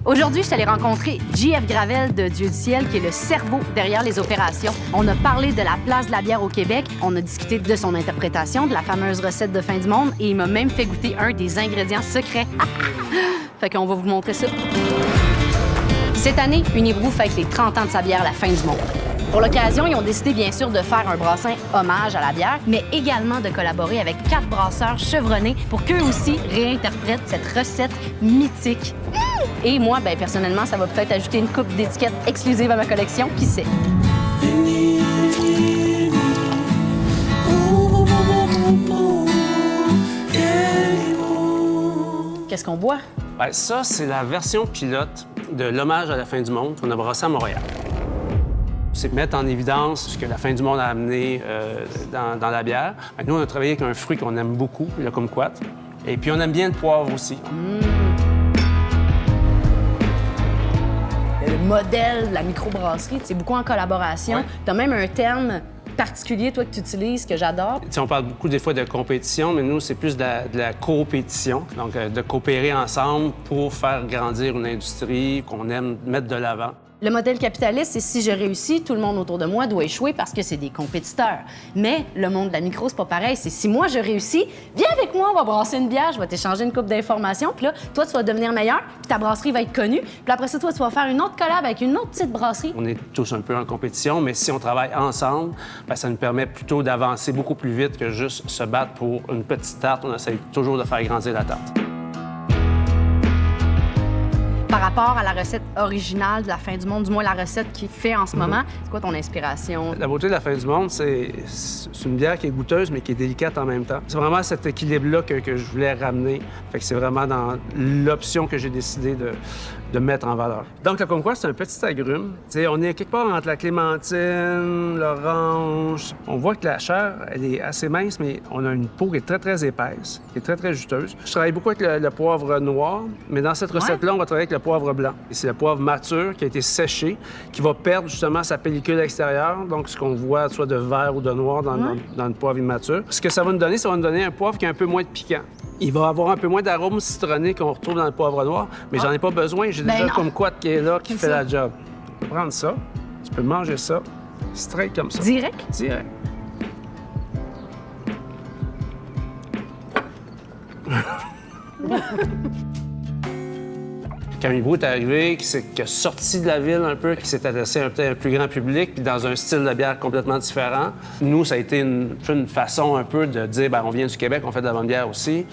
Aujourd'hui, je suis allée rencontrer JF Gravel de Dieu du ciel, qui est le cerveau derrière les opérations. On a parlé de la place de la bière au Québec, on a discuté de son interprétation, de la fameuse recette de fin du monde, et il m'a même fait goûter un des ingrédients secrets. Fait qu'on va vous montrer ça. Cette année, Unibrou fête les 30 ans de sa bière La Fin du monde. Pour l'occasion, ils ont décidé bien sûr de faire un brassin hommage à la bière, mais également de collaborer avec 4 brasseurs chevronnés pour qu'eux aussi réinterprètent cette recette mythique. Et moi, ben, personnellement, ça va peut-être ajouter une coupe d'étiquettes exclusive à ma collection, qui sait. Qu'est-ce qu'on boit? Bien, ça, c'est la version pilote de l'hommage à la fin du monde qu'on a brassé à Montréal. C'est mettre en évidence ce que la fin du monde a amené dans la bière. Bien, nous, on a travaillé avec un fruit qu'on aime beaucoup, le kumquat. Et puis, on aime bien le poivre aussi. Le modèle de la microbrasserie, c'est beaucoup en collaboration. Ouais. Tu as même un terme particulier, toi, que tu utilises, que j'adore. T'sais, on parle beaucoup des fois de compétition, mais nous, c'est plus de la coopétition. Donc, de coopérer ensemble pour faire grandir une industrie qu'on aime mettre de l'avant. Le modèle capitaliste, c'est si je réussis, tout le monde autour de moi doit échouer parce que c'est des compétiteurs. Mais le monde de la micro, c'est pas pareil. C'est si moi je réussis, viens avec moi, on va brasser une bière, je vais t'échanger une coupe d'informations, puis là, toi, tu vas devenir meilleur, puis ta brasserie va être connue. Puis après ça, toi, tu vas faire une autre collab avec une autre petite brasserie. On est tous un peu en compétition, mais si on travaille ensemble, bien, ça nous permet plutôt d'avancer beaucoup plus vite que juste se battre pour une petite tarte. On essaie toujours de faire grandir la tarte. Par rapport à la recette originale de la fin du monde, du moins la recette qu'il fait en ce moment, c'est quoi ton inspiration? La beauté de la fin du monde, c'est une bière qui est goûteuse, mais qui est délicate en même temps. C'est vraiment cet équilibre-là que je voulais ramener. Fait que c'est vraiment dans l'option que j'ai décidé de mettre en valeur. Donc, le kumquat, c'est un petit agrume. T'sais, on est quelque part entre la clémentine, l'orange. On voit que la chair, elle est assez mince, mais on a une peau qui est très, très épaisse, qui est très, très juteuse. Je travaille beaucoup avec le poivre noir, mais dans cette recette-là, on va travailler avec le poivre blanc. Et c'est le poivre mature qui a été séché, qui va perdre justement sa pellicule extérieure, donc ce qu'on voit soit de vert ou de noir dans le poivre immature. Ce que ça va nous donner, un poivre qui est un peu moins de piquant. Il va avoir un peu moins d'arôme citronné qu'on retrouve dans le poivre noir, mais j'en ai pas besoin. J'ai déjà le kumquat qui est là, qui fait la job. Tu peux prendre ça, tu peux manger ça, straight comme ça. Direct? Direct. Quand Unibrou est arrivé, qui est sorti de la ville un peu, qui s'est adressé à un plus grand public, puis dans un style de bière complètement différent, nous, ça a été une façon un peu de dire, bien, on vient du Québec, on fait de la bonne bière aussi,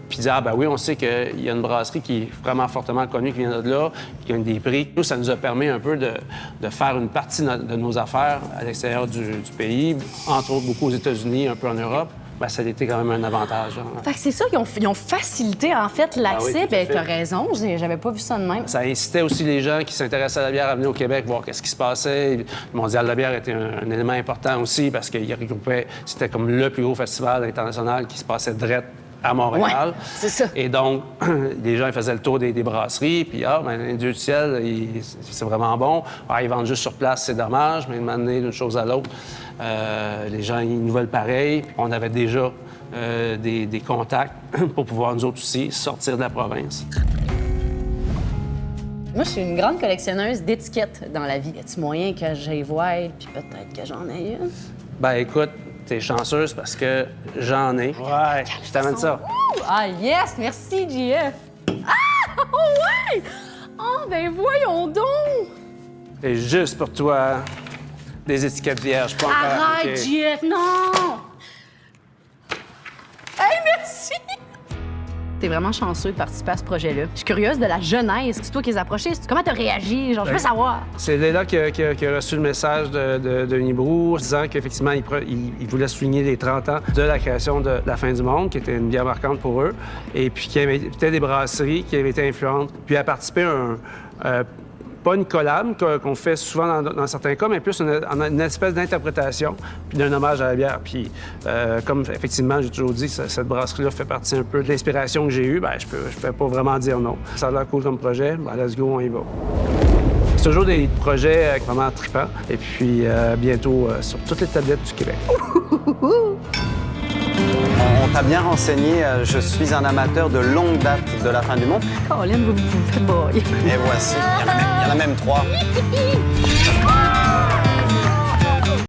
puis dire, ah, ben oui, on sait qu'il y a une brasserie qui est vraiment fortement connue, qui vient de là, qui gagne des prix. Nous, ça nous a permis un peu de faire une partie de nos affaires à l'extérieur du pays, entre autres beaucoup aux États-Unis, un peu en Europe. Bien, ça a été quand même un avantage. Hein. Fait que c'est ça, ils ont facilité, en fait, l'accès. Ah oui, Bien, t'as raison, j'avais pas vu ça de même. Ça incitait aussi les gens qui s'intéressaient à la bière à venir au Québec, voir qu'est-ce qui se passait. Le Mondial de la bière était un élément important aussi parce qu'il regroupait... C'était comme le plus gros festival international qui se passait direct à Montréal. Ouais, c'est ça. Et donc, les gens ils faisaient le tour des brasseries, puis Dieu du ciel, c'est vraiment bon. Ah, ils vendent juste sur place, c'est dommage, mais de m'amener d'une chose à l'autre. Les gens, ils nous veulent pareil. On avait déjà des contacts pour pouvoir, nous autres aussi, sortir de la province. Moi, je suis une grande collectionneuse d'étiquettes dans la vie. Y a-t-il moyen que j'aille voir, puis peut-être que j'en ai une? Ben écoute, t'es chanceuse parce que j'en ai. Ouais, je t'amène ça. Ah yes, merci, JF. Ah, oh ouais! Oh, ben voyons donc! C'est juste pour toi, des étiquettes vierges. Pas encore. Arrête, OK. JF, non! Hey, merci! T'es vraiment chanceux de participer à ce projet-là. Je suis curieuse de la genèse. C'est toi qui les as approchés. Comment t'as réagi? Genre, je veux savoir. C'est Léla qui a reçu le message de Unibrou disant qu'effectivement, il voulait souligner les 30 ans de la création de La Fin du monde, qui était une bière marquante pour eux, et puis qui invitait des brasseries qui avaient été influentes. Puis a participé à pas une collab qu'on fait souvent dans certains cas, mais plus une espèce d'interprétation puis d'un hommage à la bière. Puis comme effectivement, j'ai toujours dit, cette brasserie-là fait partie un peu de l'inspiration que j'ai eue, bien, je peux pas vraiment dire non. Ça a l'air cool comme projet, ben, let's go, on y va. C'est toujours des projets vraiment trippants. Et puis bientôt sur toutes les tablettes du Québec. On t'a bien renseigné, je suis un amateur de longue date de la fin du monde. Colin, vous faites boy. Et voici, il y en a même 3.